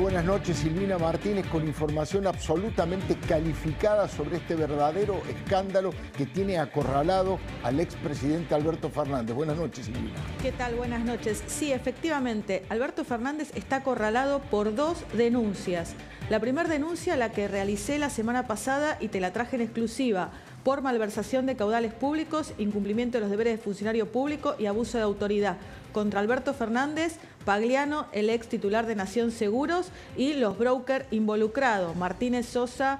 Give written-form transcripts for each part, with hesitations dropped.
buenas noches. Silvina Martínez con información absolutamente calificada sobre este verdadero escándalo que tiene acorralado al expresidente Alberto Fernández. Buenas noches, Silvina. ¿Qué tal? Buenas noches. Sí, efectivamente, Alberto Fernández está acorralado por dos denuncias. La primera denuncia, la que realicé la semana pasada y te la traje en exclusiva, por malversación de caudales públicos, incumplimiento de los deberes de funcionario público y abuso de autoridad contra Alberto Fernández, Pagliano, el ex titular de Nación Seguros, y los brokers involucrados, Martínez Sosa,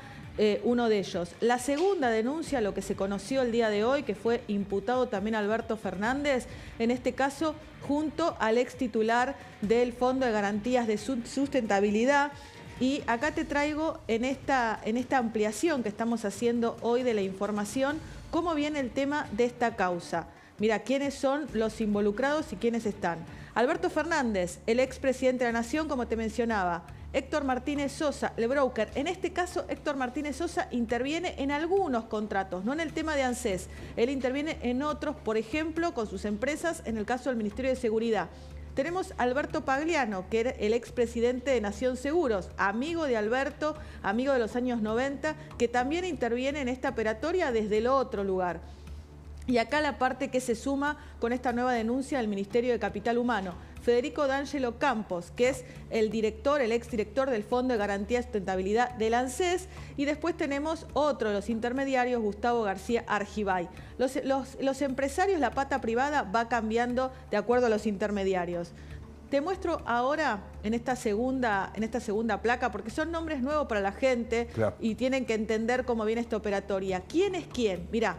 uno de ellos. La segunda denuncia, lo que se conoció el día de hoy, que fue imputado también Alberto Fernández, en este caso junto al ex titular del Fondo de Garantías de Sustentabilidad. Y acá te traigo en esta ampliación que estamos haciendo hoy de la información, cómo viene el tema de esta causa. Mira, quiénes son los involucrados y quiénes están. Alberto Fernández, el expresidente de la Nación, como te mencionaba. Héctor Martínez Sosa, el broker. En este caso, Héctor Martínez Sosa interviene en algunos contratos, no en el tema de ANSES. Él interviene en otros, por ejemplo, con sus empresas, en el caso del Ministerio de Seguridad. Tenemos a Alberto Pagliano, que era el expresidente de Nación Seguros, amigo de Alberto, amigo de los años 90, que también interviene en esta operatoria desde el otro lugar. Y acá la parte que se suma con esta nueva denuncia del Ministerio de Capital Humano. Federico D'Angelo Campos, que es el director, el exdirector del Fondo de Garantía y Sustentabilidad del ANSES. Y después tenemos otro de los intermediarios, Gustavo García Argibay. Los empresarios, la pata privada va cambiando de acuerdo a los intermediarios. Te muestro ahora en esta segunda placa, porque son nombres nuevos para la gente, claro, y tienen que entender cómo viene esta operatoria. ¿Quién es quién? Mirá,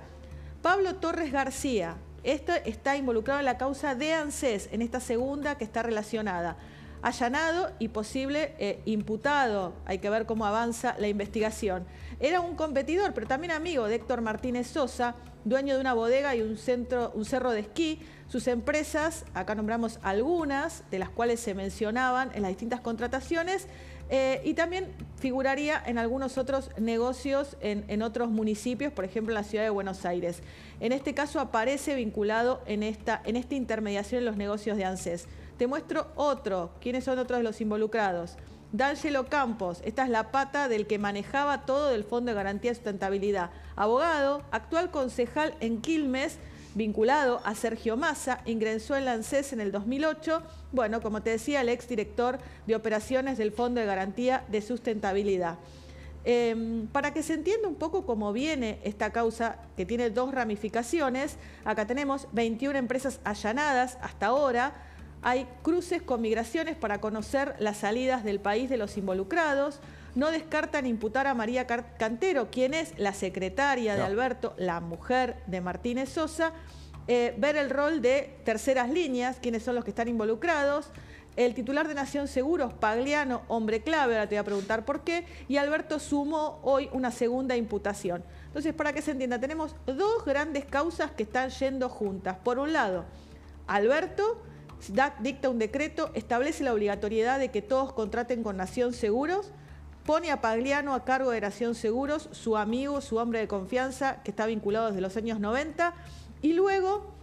Pablo Torres García. Esto está involucrado en la causa de ANSES, en esta segunda que está relacionada. Allanado y posible imputado. Hay que ver cómo avanza la investigación. Era un competidor, pero también amigo de Héctor Martínez Sosa, dueño de una bodega y un cerro de esquí. Sus empresas, acá nombramos algunas, de las cuales se mencionaban en las distintas contrataciones, y también figuraría en algunos otros negocios en otros municipios, por ejemplo en la ciudad de Buenos Aires. En este caso aparece vinculado en esta intermediación en los negocios de ANSES. Te muestro otro. ¿Quiénes son otros de los involucrados? D'Angelo Campos, esta es la pata del que manejaba todo del Fondo de Garantía de Sustentabilidad. Abogado, actual concejal en Quilmes, vinculado a Sergio Massa, ingresó en la ANSES en el 2008. Bueno, como te decía, el exdirector de operaciones del Fondo de Garantía de Sustentabilidad. Para que se entienda un poco cómo viene esta causa, que tiene dos ramificaciones, acá tenemos 21 empresas allanadas hasta ahora. Hay cruces con migraciones para conocer las salidas del país de los involucrados. No descartan imputar a María Cantero, quien es la secretaria de Alberto, la mujer de Martínez Sosa. Ver el rol de terceras líneas, quiénes son los que están involucrados. El titular de Nación Seguros, Pagliano, hombre clave, ahora te voy a preguntar por qué. Y Alberto sumó hoy una segunda imputación. Entonces, para que se entienda, tenemos dos grandes causas que están yendo juntas. Por un lado, Alberto dicta un decreto, establece la obligatoriedad de que todos contraten con Nación Seguros, pone a Pagliano a cargo de Nación Seguros, su amigo, su hombre de confianza, que está vinculado desde los años 90, y luego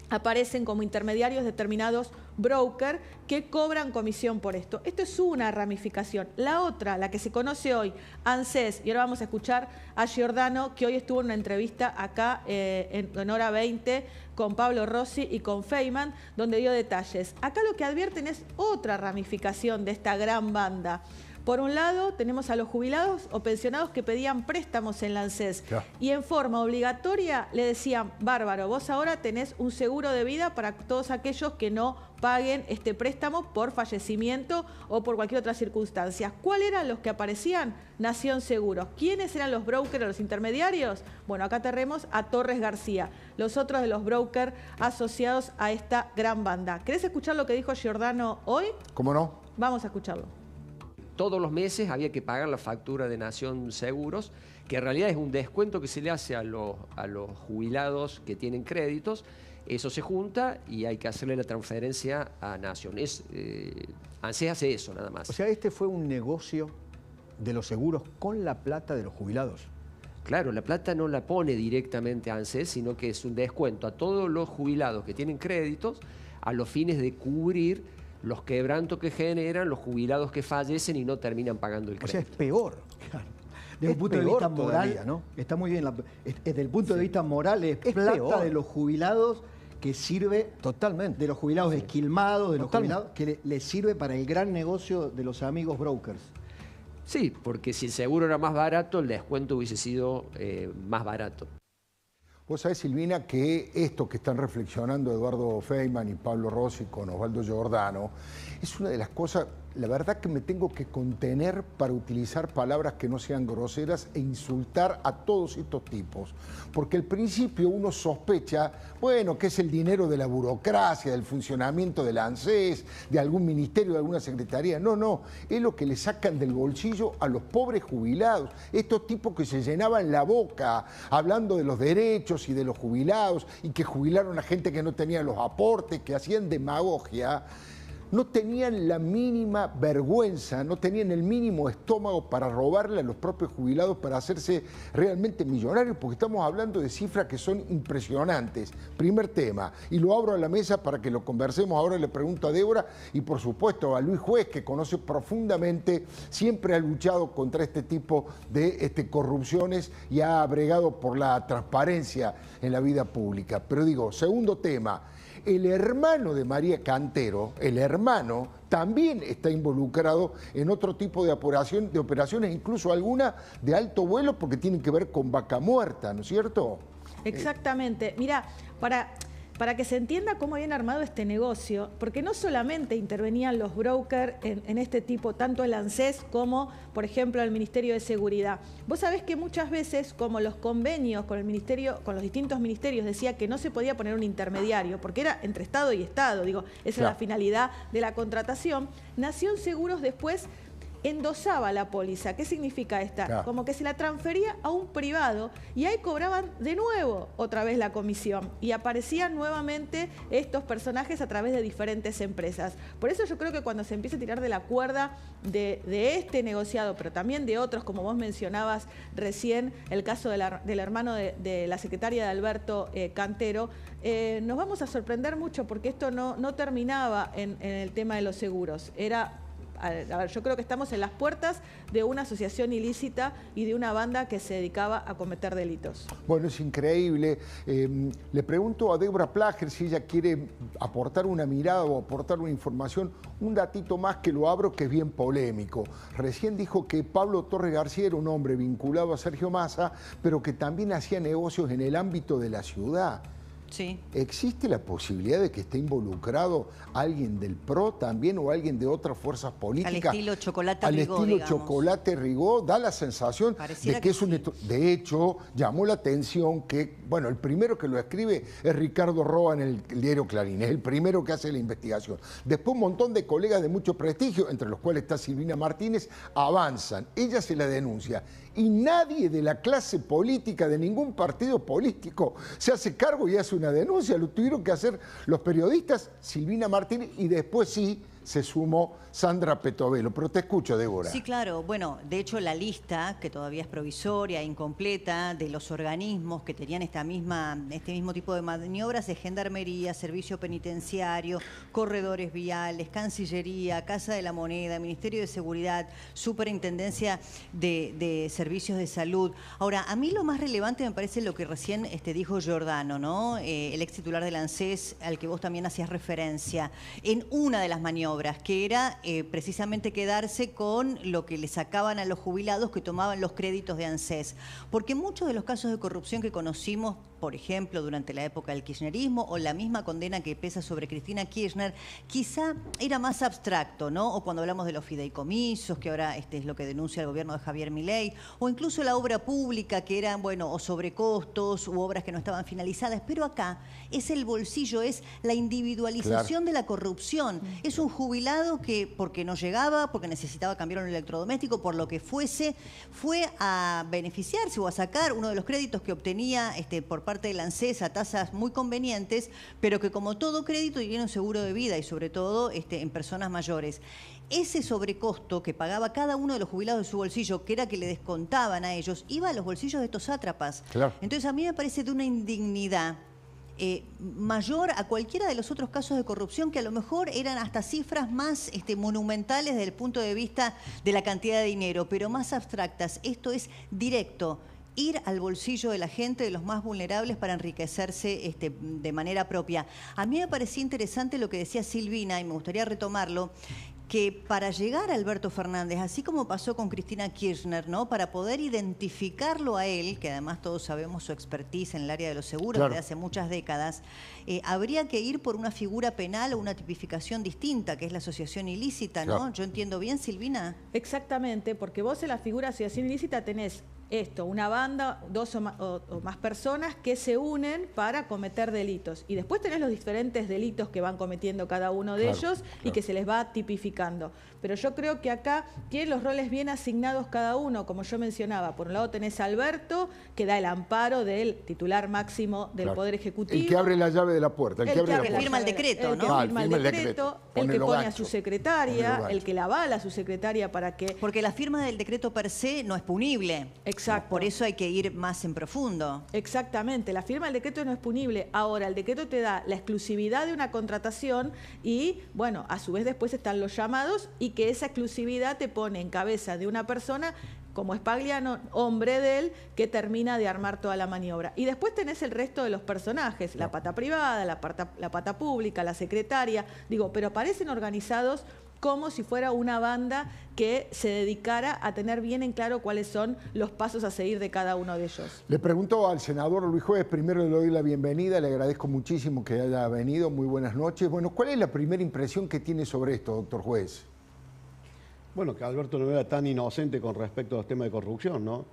aparecen como intermediarios determinados brokers que cobran comisión por esto. Esto es una ramificación. La otra, la que se conoce hoy, ANSES, y ahora vamos a escuchar a Giordano, que hoy estuvo en una entrevista acá en Hora 20 con Pablo Rossi y con Feynman, donde dio detalles. Acá lo que advierten es otra ramificación de esta gran banda. Por un lado, tenemos a los jubilados o pensionados que pedían préstamos en la ANSES, y en forma obligatoria le decían, bárbaro, vos ahora tenés un seguro de vida para todos aquellos que no paguen este préstamo por fallecimiento o por cualquier otra circunstancia. ¿Cuáles eran los que aparecían? Nación Seguros. ¿Quiénes eran los brokers o los intermediarios? Bueno, acá tenemos a Torres García, los otros de los brokers asociados a esta gran banda. ¿Querés escuchar lo que dijo Giordano hoy? ¿Cómo no? Vamos a escucharlo. Todos los meses había que pagar la factura de Nación Seguros, que en realidad es un descuento que se le hace a los jubilados que tienen créditos. Eso se junta y hay que hacerle la transferencia a Nación. ANSES hace eso nada más. O sea, este fue un negocio de los seguros con la plata de los jubilados. Claro, la plata no la pone directamente a ANSES, sino que es un descuento a todos los jubilados que tienen créditos a los fines de cubrir los quebrantos que generan los jubilados que fallecen y no terminan pagando el crédito. O sea, es peor. Claro. Desde el punto de vista moral, todavía, ¿no? Está muy bien. Desde el punto de vista moral, es plata peor. De los jubilados que sirve totalmente de los jubilados esquilmados, de los jubilados que les sirve para el gran negocio de los amigos brokers. Sí, porque si el seguro era más barato, el descuento hubiese sido más barato. Vos sabés, Silvina, que esto que están reflexionando Eduardo Feynman y Pablo Rossi con Osvaldo Giordano es una de las cosas, la verdad que me tengo que contener para utilizar palabras que no sean groseras e insultar a todos estos tipos. Porque al principio uno sospecha, bueno, que es el dinero de la burocracia, del funcionamiento del ANSES, de algún ministerio, de alguna secretaría. No, no, es lo que le sacan del bolsillo a los pobres jubilados. Estos tipos que se llenaban la boca hablando de los derechos y de los jubilados y que jubilaron a gente que no tenía los aportes, que hacían demagogia. No tenían la mínima vergüenza, no tenían el mínimo estómago para robarle a los propios jubilados para hacerse realmente millonarios, porque estamos hablando de cifras que son impresionantes. Primer tema, y lo abro a la mesa para que lo conversemos. Ahora le pregunto a Débora y por supuesto a Luis Juez, que conoce profundamente, siempre ha luchado contra este tipo de corrupciones y ha bregado por la transparencia en la vida pública. Pero digo, segundo tema, el hermano de María Cantero, el hermano, también está involucrado en otro tipo de operaciones, incluso alguna de alto vuelo, porque tienen que ver con Vaca Muerta, ¿no es cierto? Exactamente. Mira, para que se entienda cómo habían armado este negocio, porque no solamente intervenían los brokers en este tipo, tanto el ANSES como, por ejemplo, el Ministerio de Seguridad. Vos sabés que muchas veces, como los convenios con el ministerio, con los distintos ministerios, decía que no se podía poner un intermediario, porque era entre Estado y Estado, digo, esa es la finalidad de la contratación. Nación Seguros después endosaba la póliza. ¿Qué significa esta? Claro. Como que se la transfería a un privado y ahí cobraban de nuevo otra vez la comisión y aparecían nuevamente estos personajes a través de diferentes empresas. Por eso yo creo que cuando se empieza a tirar de la cuerda de este negociado, pero también de otros, como vos mencionabas recién, el caso del hermano de la secretaria de Alberto Cantero, nos vamos a sorprender mucho porque esto no terminaba en el tema de los seguros. A ver, yo creo que estamos en las puertas de una asociación ilícita y de una banda que se dedicaba a cometer delitos. Bueno, es increíble. Le pregunto a Débora Plager si ella quiere aportar una mirada o aportar una información, un datito más que lo abro, que es bien polémico. Recién dijo que Pablo Torre García era un hombre vinculado a Sergio Massa, pero que también hacía negocios en el ámbito de la ciudad. Sí. ¿Existe la posibilidad de que esté involucrado alguien del PRO también o alguien de otras fuerzas políticas? Al estilo Chocolate Rigó, Al estilo digamos. Chocolate Rigó, da la sensación de que es un... De hecho, llamó la atención que, bueno, el primero que lo escribe es Ricardo Roa en el diario Clarín, es el primero que hace la investigación. Después un montón de colegas de mucho prestigio, entre los cuales está Silvina Martínez, avanzan. Ella se la denuncia. Y nadie de la clase política, de ningún partido político, se hace cargo y hace una denuncia. Lo tuvieron que hacer los periodistas, Silvina Martínez, y después sí se sumó Sandra Petovelo. Pero te escucho, Débora. Sí, claro. Bueno, de hecho la lista, que todavía es provisoria, incompleta, de los organismos que tenían este mismo tipo de maniobras es Gendarmería, Servicio Penitenciario, Corredores Viales, Cancillería, Casa de la Moneda, Ministerio de Seguridad, Superintendencia de Servicios de Salud. Ahora, a mí lo más relevante me parece lo que recién dijo Giordano, ¿no? El ex titular del ANSES, al que vos también hacías referencia, en una de las maniobras, que era precisamente quedarse con lo que le sacaban a los jubilados que tomaban los créditos de ANSES. Porque muchos de los casos de corrupción que conocimos, por ejemplo, durante la época del kirchnerismo o la misma condena que pesa sobre Cristina Kirchner, quizá era más abstracto, ¿no? O cuando hablamos de los fideicomisos, que ahora es lo que denuncia el gobierno de Javier Milei, o incluso la obra pública, que eran, bueno, o sobrecostos u obras que no estaban finalizadas. Pero acá es el bolsillo, es la individualización de la corrupción. Es un jubilado que, porque no llegaba, porque necesitaba cambiar un electrodoméstico, por lo que fuese, fue a beneficiarse o a sacar uno de los créditos que obtenía por parte del ANSES a tasas muy convenientes, pero que como todo crédito tiene un seguro de vida y sobre todo en personas mayores. Ese sobrecosto que pagaba cada uno de los jubilados de su bolsillo, que era que le descontaban a ellos, iba a los bolsillos de estos sátrapas. Claro. Entonces a mí me parece de una indignidad mayor a cualquiera de los otros casos de corrupción que a lo mejor eran hasta cifras más monumentales desde el punto de vista de la cantidad de dinero, pero más abstractas. Esto es directo. Ir al bolsillo de la gente, de los más vulnerables, para enriquecerse de manera propia. A mí me parecía interesante lo que decía Silvina, y me gustaría retomarlo, que para llegar a Alberto Fernández, así como pasó con Cristina Kirchner, ¿no? Para poder identificarlo a él, que además todos sabemos su expertise en el área de los seguros desde hace muchas décadas, habría que ir por una figura penal o una tipificación distinta, que es la asociación ilícita, ¿no? Claro. ¿Yo entiendo bien, Silvina? Exactamente, porque vos en la figura de asociación ilícita tenés una banda, dos o más personas que se unen para cometer delitos. Y después tenés los diferentes delitos que van cometiendo cada uno de ellos y que se les va tipificando. Pero yo creo que acá tienen los roles bien asignados cada uno, como yo mencionaba. Por un lado tenés a Alberto, que da el amparo del titular máximo del Poder Ejecutivo. El que abre la llave de la puerta. El que firma el decreto, ¿no? El que firma el decreto, el que pone a su secretaria, el que la avala a su secretaria para que... Porque la firma del decreto per se no es punible. Exacto. Por eso hay que ir más en profundo. Exactamente. La firma del decreto no es punible. Ahora, el decreto te da la exclusividad de una contratación y, bueno, a su vez después están los llamados y que esa exclusividad te pone en cabeza de una persona como Spagliano, hombre de él, que termina de armar toda la maniobra. Y después tenés el resto de los personajes, la pata privada, la pata pública, la secretaria, pero parecen organizados como si fuera una banda que se dedicara a tener bien en claro cuáles son los pasos a seguir de cada uno de ellos. Le pregunto al senador Luis Juez, primero le doy la bienvenida, le agradezco muchísimo que haya venido, muy buenas noches. Bueno, ¿cuál es la primera impresión que tiene sobre esto, doctor Juez? Bueno, que Alberto no era tan inocente con respecto a los temas de corrupción, ¿no?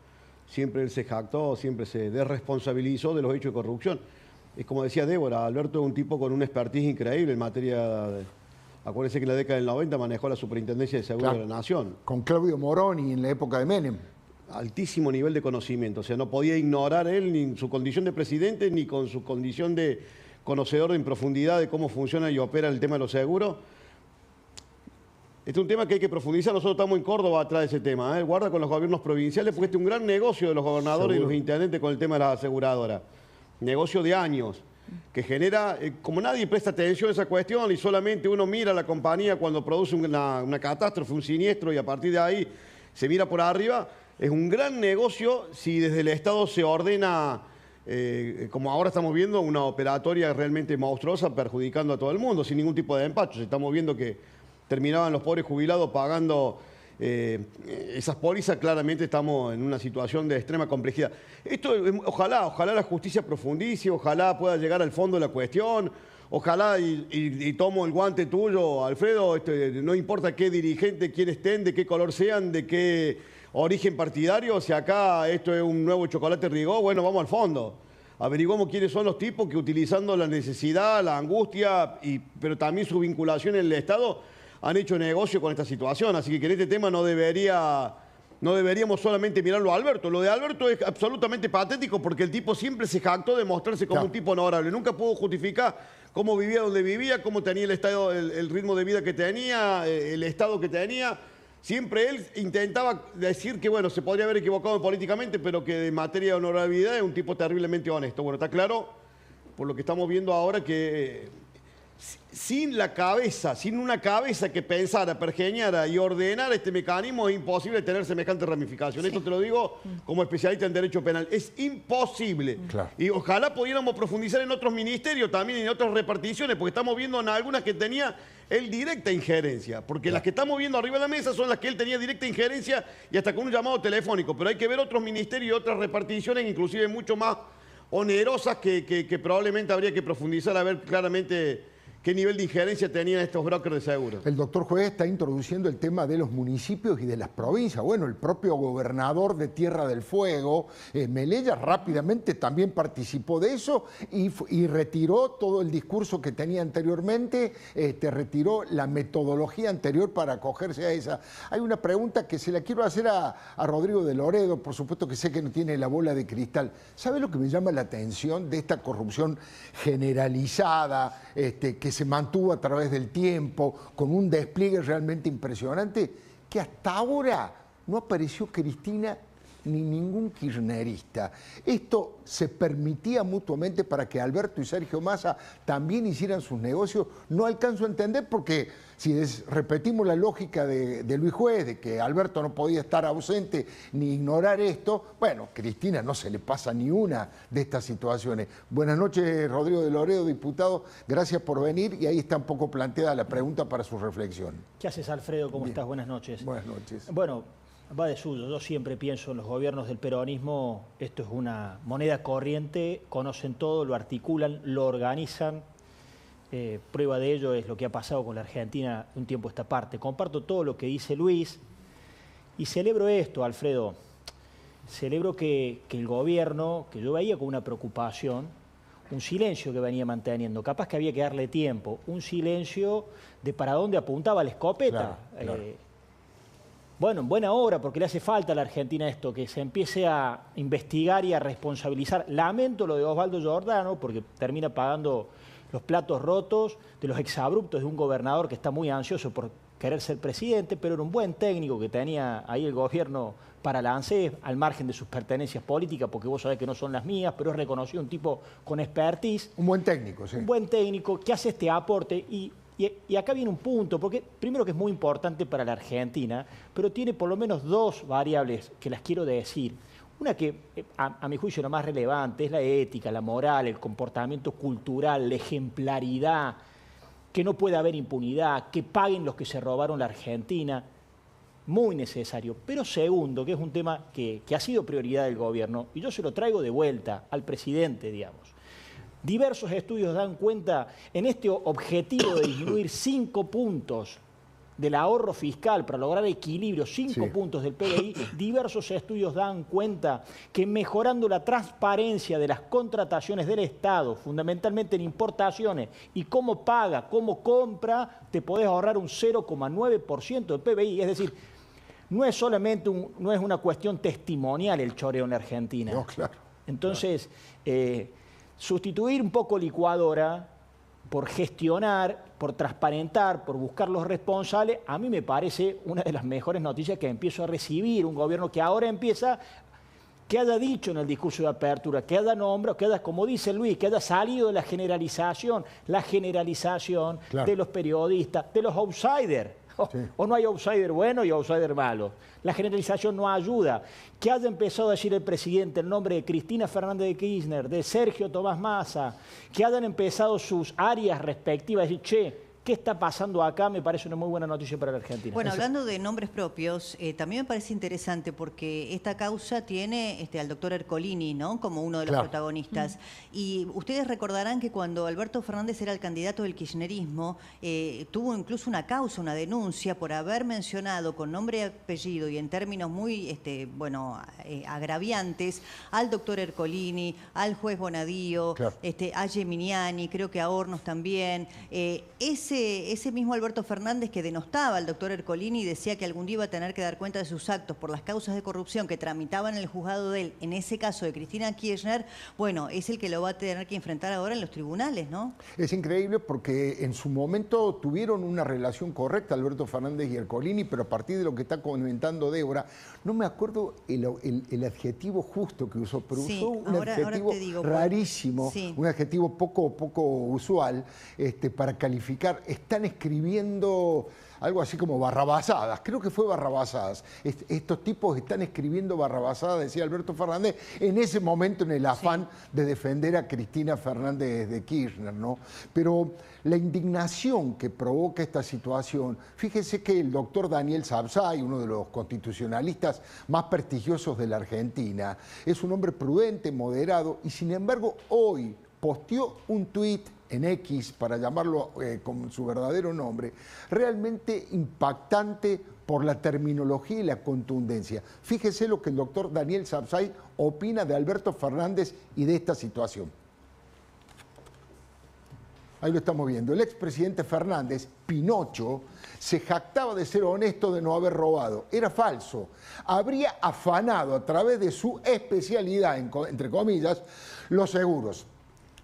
Siempre él se jactó, siempre se desresponsabilizó de los hechos de corrupción. Es como decía Débora, Alberto es un tipo con una expertise increíble en materia de... Acuérdense que en la década del 90 manejó la Superintendencia de Seguros de la Nación. Con Claudio Moroni en la época de Menem. Altísimo nivel de conocimiento, o sea, no podía ignorar él ni su condición de presidente ni con su condición de conocedor en profundidad de cómo funciona y opera el tema de los seguros. Este es un tema que hay que profundizar. Nosotros estamos en Córdoba atrás de ese tema. Guarda con los gobiernos provinciales porque este es un gran negocio de los gobernadores y los intendentes con el tema de las aseguradoras. Negocio de años, que genera, como nadie presta atención a esa cuestión y solamente uno mira a la compañía cuando produce una catástrofe, un siniestro y a partir de ahí se mira por arriba, es un gran negocio si desde el Estado se ordena, como ahora estamos viendo, una operatoria realmente monstruosa perjudicando a todo el mundo sin ningún tipo de empacho. Estamos viendo que terminaban los pobres jubilados pagando esas pólizas. Claramente estamos en una situación de extrema complejidad. Esto, ojalá la justicia profundice, ojalá pueda llegar al fondo de la cuestión, ojalá, y tomo el guante tuyo, Alfredo, no importa qué dirigente, quién estén, de qué color sean, de qué origen partidario, si acá esto es un nuevo chocolate Rigó, bueno, vamos al fondo. Averiguamos quiénes son los tipos que utilizando la necesidad, la angustia, pero también su vinculación en el Estado, han hecho negocio con esta situación, así que en este tema no deberíamos solamente mirarlo a Alberto. Lo de Alberto es absolutamente patético porque el tipo siempre se jactó de mostrarse como un tipo honorable. Nunca pudo justificar cómo vivía donde vivía, cómo tenía el ritmo de vida que tenía, el estado que tenía. Siempre él intentaba decir que, bueno, se podría haber equivocado políticamente, pero que en materia de honorabilidad es un tipo terriblemente honesto. Bueno, está claro, por lo que estamos viendo ahora, que sin una cabeza que pensara, pergeñara y ordenara este mecanismo, es imposible tener semejante ramificación. Sí. Esto te lo digo como especialista en derecho penal. Es imposible. Claro. Y ojalá pudiéramos profundizar en otros ministerios, también en otras reparticiones, porque estamos viendo en algunas que tenía él directa injerencia. Porque las que estamos viendo arriba de la mesa son las que él tenía directa injerencia y hasta con un llamado telefónico. Pero hay que ver otros ministerios y otras reparticiones, inclusive mucho más onerosas, que probablemente habría que profundizar a ver claramente qué nivel de injerencia tenían estos brokers de seguros. El doctor Juez está introduciendo el tema de los municipios y de las provincias. Bueno, el propio gobernador de Tierra del Fuego, Melella, rápidamente también participó de eso y retiró todo el discurso que tenía anteriormente, retiró la metodología anterior para acogerse a esa. Hay una pregunta que se la quiero hacer a Rodrigo de Loredo, por supuesto que sé que no tiene la bola de cristal. ¿Sabe lo que me llama la atención de esta corrupción generalizada, que se mantuvo a través del tiempo, con un despliegue realmente impresionante, que hasta ahora no apareció Cristina ni ningún kirchnerista. Esto se permitía mutuamente para que Alberto y Sergio Massa también hicieran sus negocios. No alcanzo a entender porque si repetimos la lógica de Luis Juez, de que Alberto no podía estar ausente ni ignorar esto, bueno, Cristina no se le pasa ni una de estas situaciones. Buenas noches, Rodrigo de Loredo, diputado. Gracias por venir y ahí está un poco planteada la pregunta para su reflexión. ¿Qué haces, Alfredo? ¿Cómo estás? Buenas noches. Buenas noches. Bueno, va de suyo. Yo siempre pienso en los gobiernos del peronismo, esto es una moneda corriente, conocen todo, lo articulan, lo organizan. Prueba de ello es lo que ha pasado con la Argentina un tiempo a esta parte. Comparto todo lo que dice Luis y celebro esto, Alfredo. Celebro que el gobierno, que yo veía con una preocupación, un silencio que venía manteniendo, capaz que había que darle tiempo, un silencio de para dónde apuntaba la escopeta. Claro. Bueno, en buena hora, porque le hace falta a la Argentina esto, que se empiece a investigar y a responsabilizar. Lamento lo de Osvaldo Giordano, porque termina pagando los platos rotos de los exabruptos de un gobernador que está muy ansioso por querer ser presidente, pero era un buen técnico que tenía ahí el gobierno para la ANSES, al margen de sus pertenencias políticas, porque vos sabés que no son las mías, pero es reconocido un tipo con expertise. Un buen técnico, sí. Un buen técnico que hace este aporte y acá viene un punto, porque primero que es muy importante para la Argentina, pero tiene por lo menos dos variables que las quiero decir. Una que, a mi juicio, lo más relevante es la ética, la moral, el comportamiento cultural, la ejemplaridad, que no puede haber impunidad, que paguen los que se robaron la Argentina. Muy necesario. Pero segundo, que es un tema que ha sido prioridad del gobierno, y yo se lo traigo de vuelta al presidente, digamos. Diversos estudios dan cuenta en este objetivo de disminuir 5 puntos del ahorro fiscal para lograr equilibrio, 5 puntos del PBI, diversos estudios dan cuenta que mejorando la transparencia de las contrataciones del Estado, fundamentalmente en importaciones, y cómo paga, cómo compra, te podés ahorrar un 0,9% del PBI. Es decir, no es solamente no es una cuestión testimonial el choreo en la Argentina. No, claro. Entonces, sustituir un poco licuadora por gestionar, por transparentar, por buscar los responsables, a mí me parece una de las mejores noticias que empiezo a recibir un gobierno que ahora empieza, que haya dicho en el discurso de apertura, que haya nombrado, que haya, como dice Luis, que haya salido de la generalización claro, de los periodistas, de los outsiders. O no hay outsider bueno y outsider malo. La generalización no ayuda. Que haya empezado a decir el presidente el nombre de Cristina Fernández de Kirchner, de Sergio Tomás Massa, que hayan empezado sus áreas respectivas a decir, che, ¿qué está pasando acá? Me parece una muy buena noticia para la Argentina. Bueno, hablando de nombres propios, también me parece interesante porque esta causa tiene al doctor Ercolini, ¿no?, como uno de los protagonistas. Y ustedes recordarán que cuando Alberto Fernández era el candidato del kirchnerismo, tuvo incluso una causa, una denuncia por haber mencionado con nombre y apellido y en términos muy agraviantes al doctor Ercolini, al juez Bonadío, a Geminiani, creo que a Hornos también. Ese mismo Alberto Fernández que denostaba al doctor Ercolini y decía que algún día iba a tener que dar cuenta de sus actos por las causas de corrupción que tramitaban en el juzgado de él, en ese caso de Cristina Kirchner, bueno, es el que lo va a tener que enfrentar ahora en los tribunales, ¿no? Es increíble porque en su momento tuvieron una relación correcta Alberto Fernández y Ercolini, pero a partir de lo que está comentando Débora, no me acuerdo el adjetivo justo que usó, pero usó un adjetivo rarísimo, un adjetivo poco usual para calificar. Están escribiendo algo así como barrabasadas, creo que fue barrabasadas. Estos tipos están escribiendo barrabasadas, decía Alberto Fernández, en ese momento en el afán de defender a Cristina Fernández de Kirchner, ¿no? Pero la indignación que provoca esta situación, fíjese que el doctor Daniel Sapsay, uno de los constitucionalistas más prestigiosos de la Argentina, es un hombre prudente, moderado, y sin embargo hoy posteó un tuit en X, para llamarlo con su verdadero nombre, realmente impactante por la terminología y la contundencia. Fíjese lo que el doctor Daniel Sapsay opina de Alberto Fernández y de esta situación. Ahí lo estamos viendo. El expresidente Fernández, Pinocho, se jactaba de ser honesto, de no haber robado. Era falso. Habría afanado a través de su especialidad, entre comillas, los seguros.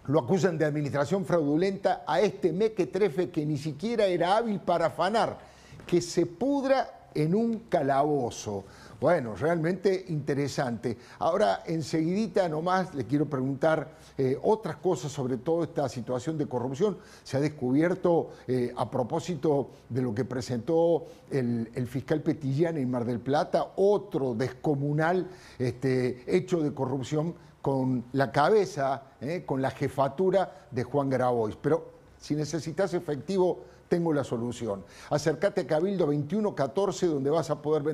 Lo acusan de administración fraudulenta a este mequetrefe que ni siquiera era hábil para afanar. Que se pudra en un calabozo. Bueno, realmente interesante. Ahora, enseguidita nomás le quiero preguntar otras cosas sobre toda esta situación de corrupción. Se ha descubierto, a propósito de lo que presentó el fiscal Petillán en Mar del Plata, otro descomunal hecho de corrupción con la cabeza, con la jefatura de Juan Grabois. Pero si necesitas efectivo, tengo la solución. Acércate a Cabildo 2114, donde vas a poder